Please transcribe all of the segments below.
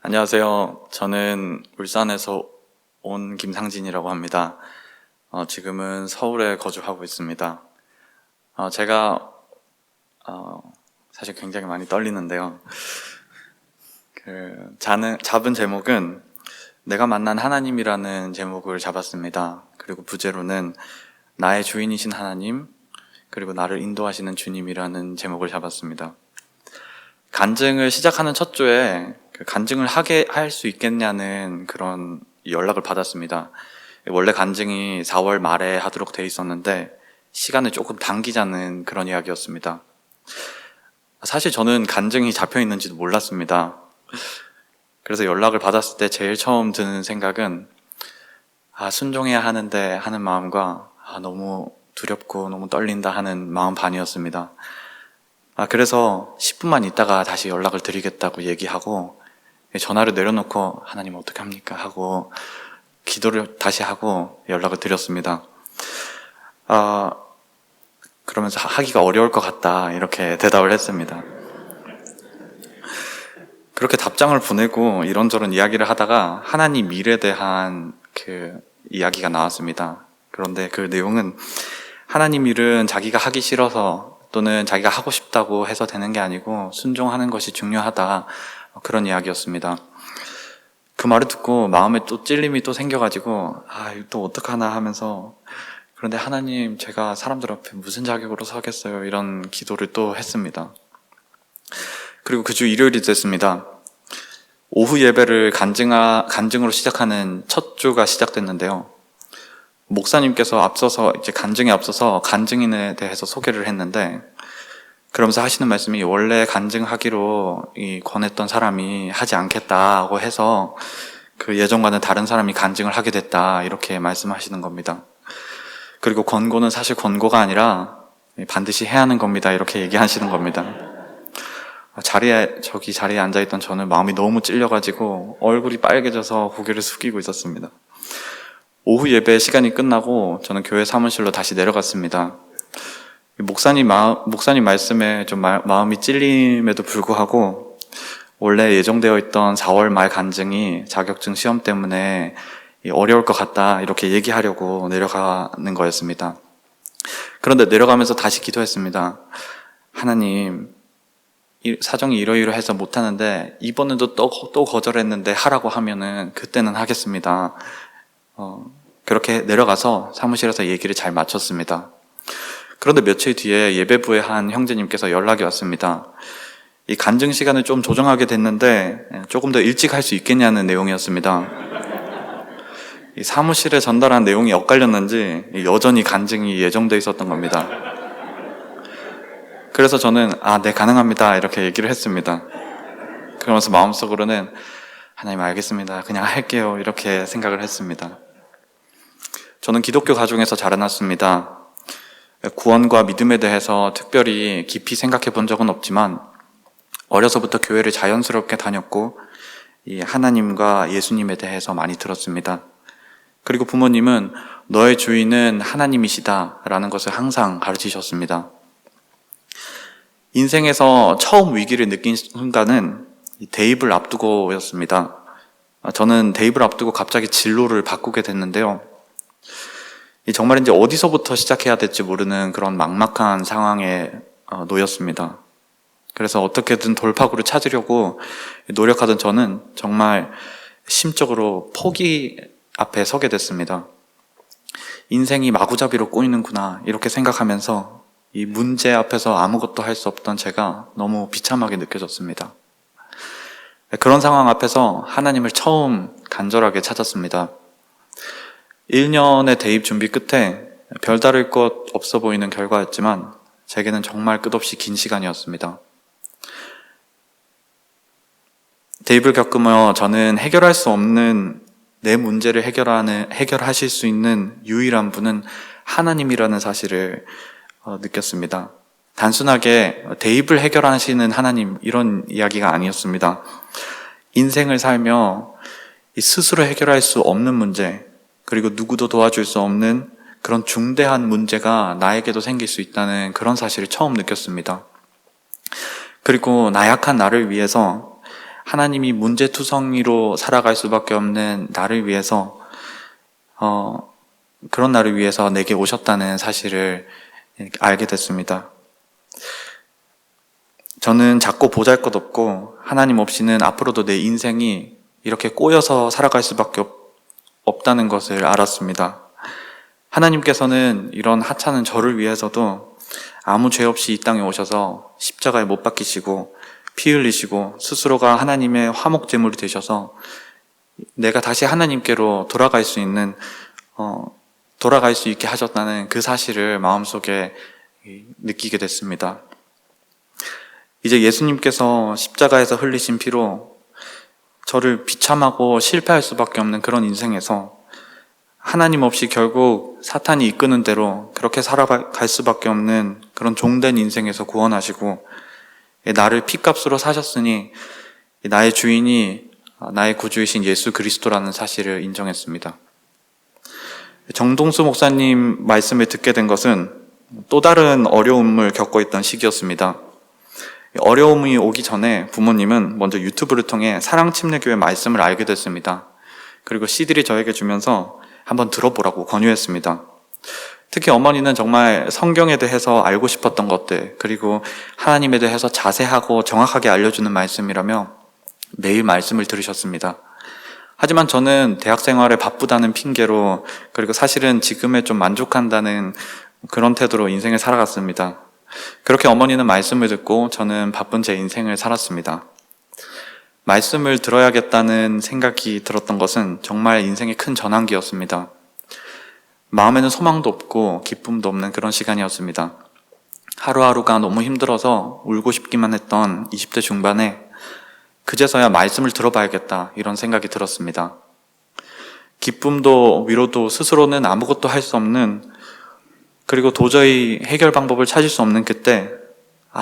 안녕하세요. 저는 울산에서 온 김상진이라고 합니다. 지금은 서울에 거주하고 있습니다. 제가 사실 굉장히 많이 떨리는데요. 잡은 제목은 내가 만난 하나님이라는 제목을 잡았습니다. 그리고 부제로는 나의 주인이신 하나님, 그리고 나를 인도하시는 주님이라는 제목을 잡았습니다. 간증을 시작하는 첫 주에 간증을 할 수 있겠냐는 그런 연락을 받았습니다. 원래 간증이 4월 말에 하도록 돼 있었는데 시간을 조금 당기자는 그런 이야기였습니다. 사실 저는 간증이 잡혀 있는지도 몰랐습니다. 그래서 연락을 받았을 때 제일 처음 드는 생각은 순종해야 하는데 하는 마음과 너무 두렵고 너무 떨린다 하는 마음 반이었습니다. 그래서 10분만 있다가 다시 연락을 드리겠다고 얘기하고 전화를 내려놓고 하나님 어떻게 합니까? 하고 기도를 다시 하고 연락을 드렸습니다. 그러면서 하기가 어려울 것 같다 이렇게 대답을 했습니다. 그렇게 답장을 보내고 이런저런 이야기를 하다가 하나님 일에 대한 그 이야기가 나왔습니다. 그런데 그 내용은 하나님 일은 자기가 하기 싫어서 또는 자기가 하고 싶다고 해서 되는 게 아니고 순종하는 것이 중요하다, 그런 이야기였습니다. 그 말을 듣고 마음에 또 찔림이 또 생겨가지고 이거 또 어떡하나 하면서, 그런데 하나님, 제가 사람들 앞에 무슨 자격으로 서겠어요, 이런 기도를 또 했습니다. 그리고 그 주 일요일이 됐습니다. 오후 예배를 간증으로 시작하는 첫 주가 시작됐는데요. 목사님께서 간증에 앞서서 간증인에 대해서 소개를 했는데, 그러면서 하시는 말씀이 원래 간증하기로 권했던 사람이 하지 않겠다고 해서 그 예전과는 다른 사람이 간증을 하게 됐다, 이렇게 말씀하시는 겁니다. 그리고 권고는 사실 권고가 아니라 반드시 해야 하는 겁니다, 이렇게 얘기하시는 겁니다. 저기 자리에 앉아있던 저는 마음이 너무 찔려가지고 얼굴이 빨개져서 고개를 숙이고 있었습니다. 오후 예배 시간이 끝나고 저는 교회 사무실로 다시 내려갔습니다. 목사님 말씀에 좀 마음이 찔림에도 불구하고 원래 예정되어 있던 4월 말 간증이 자격증 시험 때문에 어려울 것 같다, 이렇게 얘기하려고 내려가는 거였습니다. 그런데 내려가면서 다시 기도했습니다. 하나님, 사정이 이러이러해서 못하는데 이번에도 또 거절했는데 하라고 하면은 그때는 하겠습니다. 그렇게 내려가서 사무실에서 얘기를 잘 마쳤습니다. 그런데 며칠 뒤에 예배부의 한 형제님께서 연락이 왔습니다. 이 간증 시간을 좀 조정하게 됐는데 조금 더 일찍 할 수 있겠냐는 내용이었습니다. 이 사무실에 전달한 내용이 엇갈렸는지 여전히 간증이 예정돼 있었던 겁니다. 그래서 저는 네, 가능합니다, 이렇게 얘기를 했습니다. 그러면서 마음속으로는 하나님 알겠습니다, 그냥 할게요, 이렇게 생각을 했습니다. 저는 기독교 가정에서 자라났습니다. 구원과 믿음에 대해서 특별히 깊이 생각해 본 적은 없지만 어려서부터 교회를 자연스럽게 다녔고 이 하나님과 예수님에 대해서 많이 들었습니다. 그리고 부모님은 너의 주인은 하나님이시다 라는 것을 항상 가르치셨습니다. 인생에서 처음 위기를 느낀 순간은 대입을 앞두고였습니다. 저는 대입을 앞두고 갑자기 진로를 바꾸게 됐는데요. 정말 이제 어디서부터 시작해야 될지 모르는 그런 막막한 상황에 놓였습니다. 그래서 어떻게든 돌파구를 찾으려고 노력하던 저는 정말 심적으로 포기 앞에 서게 됐습니다. 인생이 마구잡이로 꼬이는구나, 이렇게 생각하면서 이 문제 앞에서 아무것도 할 수 없던 제가 너무 비참하게 느껴졌습니다. 그런 상황 앞에서 하나님을 처음 간절하게 찾았습니다. 1년의 대입 준비 끝에 별다를 것 없어 보이는 결과였지만 제게는 정말 끝없이 긴 시간이었습니다. 대입을 겪으며 저는 해결할 수 없는 내 문제를 해결하실 수 있는 유일한 분은 하나님이라는 사실을 느꼈습니다. 단순하게 대입을 해결하시는 하나님, 이런 이야기가 아니었습니다. 인생을 살며 스스로 해결할 수 없는 문제, 그리고 누구도 도와줄 수 없는 그런 중대한 문제가 나에게도 생길 수 있다는 그런 사실을 처음 느꼈습니다. 그리고 나약한 나를 위해서 하나님이 문제투성이로 살아갈 수밖에 없는 나를 위해서 그런 나를 위해서 내게 오셨다는 사실을 알게 됐습니다. 저는 작고 보잘것없고 하나님 없이는 앞으로도 내 인생이 이렇게 꼬여서 살아갈 수밖에 없다는 것을 알았습니다. 하나님께서는 이런 하찮은 저를 위해서도 아무 죄 없이 이 땅에 오셔서 십자가에 못 박히시고 피 흘리시고 스스로가 하나님의 화목제물이 되셔서 내가 다시 하나님께로 돌아갈 수 있게 하셨다는 그 사실을 마음속에 느끼게 됐습니다. 이제 예수님께서 십자가에서 흘리신 피로 저를 비참하고 실패할 수밖에 없는 그런 인생에서 하나님 없이 결국 사탄이 이끄는 대로 그렇게 살아갈 수밖에 없는 그런 종된 인생에서 구원하시고 나를 피값으로 사셨으니 나의 주인이 나의 구주이신 예수 그리스도라는 사실을 인정했습니다. 정동수 목사님 말씀을 듣게 된 것은 또 다른 어려움을 겪고 있던 시기였습니다. 어려움이 오기 전에 부모님은 먼저 유튜브를 통해 사랑침례교회 말씀을 알게 됐습니다. 그리고 CD를 저에게 주면서 한번 들어보라고 권유했습니다. 특히 어머니는 정말 성경에 대해서 알고 싶었던 것들, 그리고 하나님에 대해서 자세하고 정확하게 알려주는 말씀이라며 매일 말씀을 들으셨습니다. 하지만 저는 대학 생활에 바쁘다는 핑계로, 그리고 사실은 지금에 좀 만족한다는 그런 태도로 인생을 살아갔습니다. 그렇게 어머니는 말씀을 듣고 저는 바쁜 제 인생을 살았습니다. 말씀을 들어야겠다는 생각이 들었던 것은 정말 인생의 큰 전환기였습니다. 마음에는 소망도 없고 기쁨도 없는 그런 시간이었습니다. 하루하루가 너무 힘들어서 울고 싶기만 했던 20대 중반에 그제서야 말씀을 들어봐야겠다 이런 생각이 들었습니다. 기쁨도 위로도 스스로는 아무것도 할 수 없는, 그리고 도저히 해결 방법을 찾을 수 없는 그때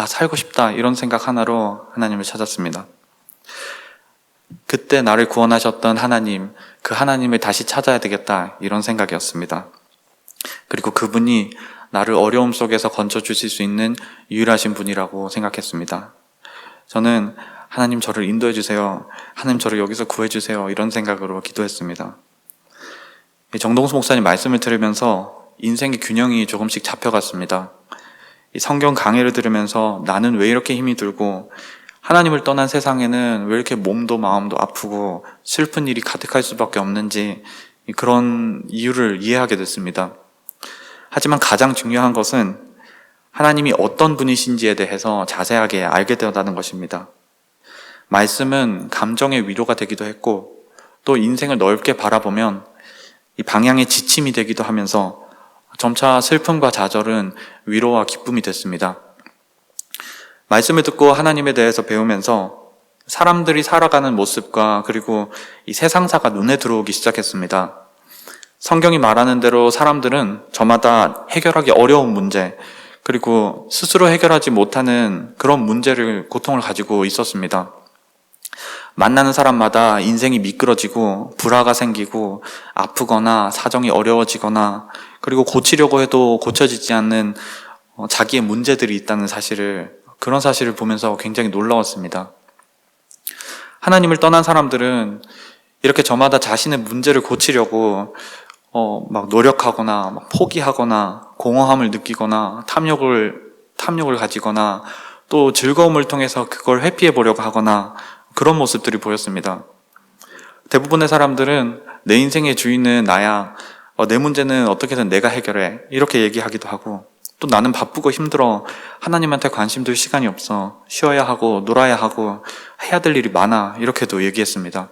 살고 싶다 이런 생각 하나로 하나님을 찾았습니다. 그때 나를 구원하셨던 하나님, 그 하나님을 다시 찾아야 되겠다 이런 생각이었습니다. 그리고 그분이 나를 어려움 속에서 건져주실 수 있는 유일하신 분이라고 생각했습니다. 저는 하나님 저를 인도해 주세요, 하나님 저를 여기서 구해 주세요 이런 생각으로 기도했습니다. 정동수 목사님 말씀을 들으면서 인생의 균형이 조금씩 잡혀갔습니다. 이 성경 강해를 들으면서 나는 왜 이렇게 힘이 들고 하나님을 떠난 세상에는 왜 이렇게 몸도 마음도 아프고 슬픈 일이 가득할 수밖에 없는지 그런 이유를 이해하게 됐습니다. 하지만 가장 중요한 것은 하나님이 어떤 분이신지에 대해서 자세하게 알게 되었다는 것입니다. 말씀은 감정의 위로가 되기도 했고 또 인생을 넓게 바라보면 이 방향의 지침이 되기도 하면서 점차 슬픔과 좌절은 위로와 기쁨이 됐습니다. 말씀을 듣고 하나님에 대해서 배우면서 사람들이 살아가는 모습과 그리고 이 세상사가 눈에 들어오기 시작했습니다. 성경이 말하는 대로 사람들은 저마다 해결하기 어려운 문제, 그리고 스스로 해결하지 못하는 그런 문제를, 고통을 가지고 있었습니다. 만나는 사람마다 인생이 미끄러지고 불화가 생기고 아프거나 사정이 어려워지거나 그리고 고치려고 해도 고쳐지지 않는 자기의 문제들이 있다는 그런 사실을 보면서 굉장히 놀라웠습니다. 하나님을 떠난 사람들은 이렇게 저마다 자신의 문제를 고치려고 막 노력하거나 막 포기하거나 공허함을 느끼거나 탐욕을 가지거나 또 즐거움을 통해서 그걸 회피해 보려고 하거나 그런 모습들이 보였습니다. 대부분의 사람들은 내 인생의 주인은 나야, 내 문제는 어떻게든 내가 해결해 이렇게 얘기하기도 하고, 또 나는 바쁘고 힘들어, 하나님한테 관심 둘 시간이 없어, 쉬어야 하고 놀아야 하고 해야 될 일이 많아 이렇게도 얘기했습니다.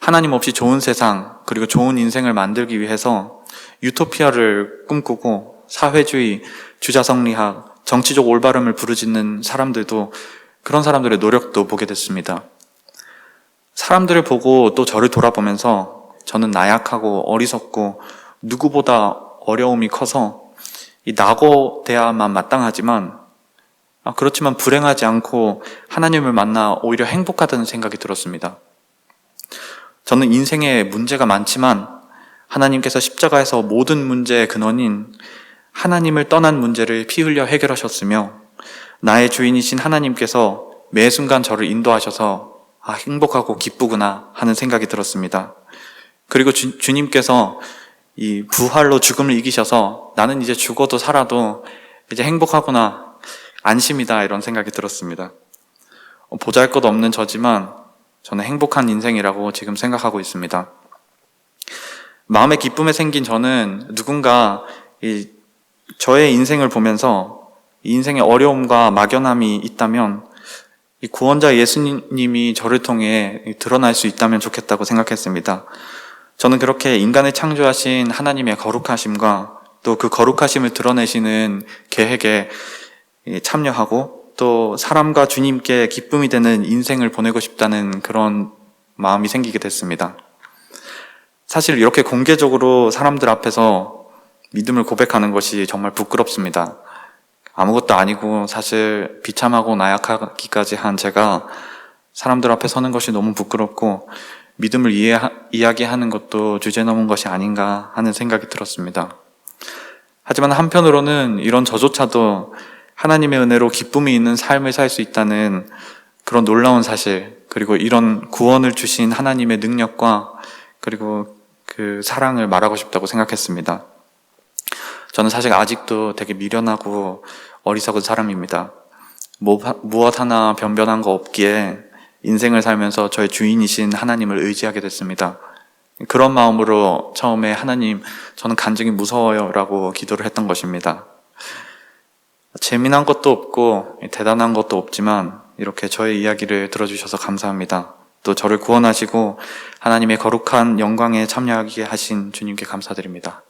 하나님 없이 좋은 세상 그리고 좋은 인생을 만들기 위해서 유토피아를 꿈꾸고 사회주의, 주자성리학, 정치적 올바름을 부르짖는 사람들도, 그런 사람들의 노력도 보게 됐습니다. 사람들을 보고 또 저를 돌아보면서 저는 나약하고 어리석고 누구보다 어려움이 커서 이 낙오돼야만 마땅하지만 그렇지만 불행하지 않고 하나님을 만나 오히려 행복하다는 생각이 들었습니다. 저는 인생에 문제가 많지만 하나님께서 십자가에서 모든 문제의 근원인 하나님을 떠난 문제를 피 흘려 해결하셨으며 나의 주인이신 하나님께서 매 순간 저를 인도하셔서 행복하고 기쁘구나 하는 생각이 들었습니다. 그리고 주님께서 이 부활로 죽음을 이기셔서 나는 이제 죽어도 살아도 이제 행복하구나, 안심이다, 이런 생각이 들었습니다. 보잘것없는 저지만 저는 행복한 인생이라고 지금 생각하고 있습니다. 마음의 기쁨에 생긴 저는 누군가 저의 인생을 보면서 이 인생의 어려움과 막연함이 있다면 이 구원자 예수님이 저를 통해 드러날 수 있다면 좋겠다고 생각했습니다. 저는 그렇게 인간을 창조하신 하나님의 거룩하심과 또 그 거룩하심을 드러내시는 계획에 참여하고 또 사람과 주님께 기쁨이 되는 인생을 보내고 싶다는 그런 마음이 생기게 됐습니다. 사실 이렇게 공개적으로 사람들 앞에서 믿음을 고백하는 것이 정말 부끄럽습니다. 아무것도 아니고 사실 비참하고 나약하기까지 한 제가 사람들 앞에 서는 것이 너무 부끄럽고 믿음을 이야기하는 것도 주제넘은 것이 아닌가 하는 생각이 들었습니다. 하지만 한편으로는 이런 저조차도 하나님의 은혜로 기쁨이 있는 삶을 살 수 있다는 그런 놀라운 사실, 그리고 이런 구원을 주신 하나님의 능력과 그리고 그 사랑을 말하고 싶다고 생각했습니다. 저는 사실 아직도 되게 미련하고 어리석은 사람입니다. 무엇 하나 변변한 거 없기에 인생을 살면서 저의 주인이신 하나님을 의지하게 됐습니다. 그런 마음으로 처음에 하나님, 저는 간증이 무서워요 라고 기도를 했던 것입니다. 재미난 것도 없고 대단한 것도 없지만 이렇게 저의 이야기를 들어주셔서 감사합니다. 또 저를 구원하시고 하나님의 거룩한 영광에 참여하게 하신 주님께 감사드립니다.